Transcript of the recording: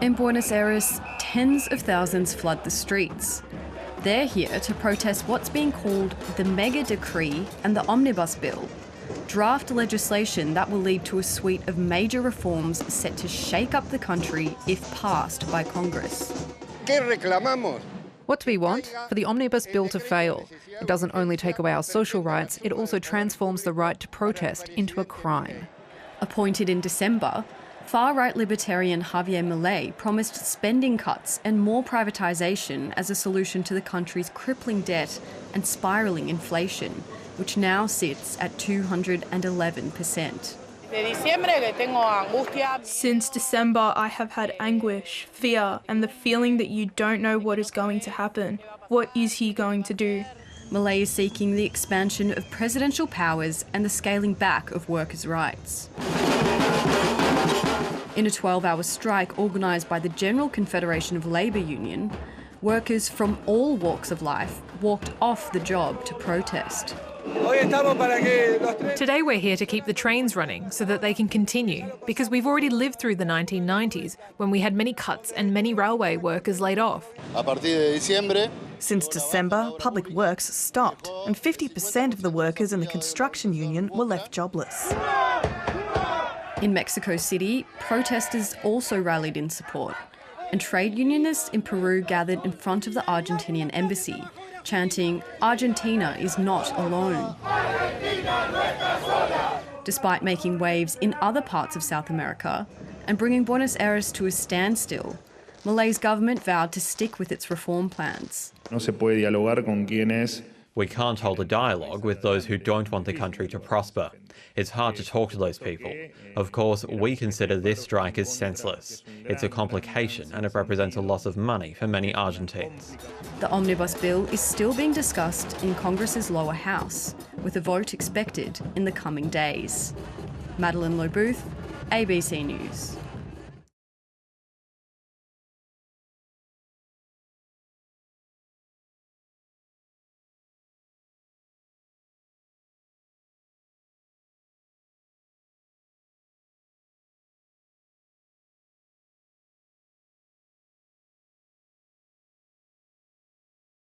In Buenos Aires, tens of thousands flood the streets. They're here to protest what's being called the mega decree and the omnibus bill, draft legislation that will lead to a suite of major reforms set to shake up the country if passed by Congress. What do we want? For the omnibus bill to fail. It doesn't only take away our social rights, it also transforms the right to protest into a crime. Appointed in December, far-right libertarian Javier Milei promised spending cuts and more privatisation as a solution to the country's crippling debt and spiralling inflation, which now sits at 211%. Since December, I have had anguish, fear, and the feeling that you don't know what is going to happen. What is he going to do? Milei is seeking the expansion of presidential powers and the scaling back of workers' rights. In a 12-hour strike organised by the General Confederation of Labour Union, workers from all walks of life walked off the job to protest. Today we're here to keep the trains running so that they can continue, because we've already lived through the 1990s when we had many cuts and many railway workers laid off. Since December, public works stopped and 50% of the workers in the construction union were left jobless. In Mexico City, protesters also rallied in support, and trade unionists in Peru gathered in front of the Argentinian embassy, chanting, "Argentina is not alone." Despite making waves in other parts of South America and bringing Buenos Aires to a standstill, Milei's government vowed to stick with its reform plans. We can't hold a dialogue with those who don't want the country to prosper. It's hard to talk to those people. Of course, we consider this strike as senseless. It's a complication and it represents a loss of money for many Argentines. The omnibus bill is still being discussed in Congress's lower house, with a vote expected in the coming days. Madeline Lo-Booth, ABC News.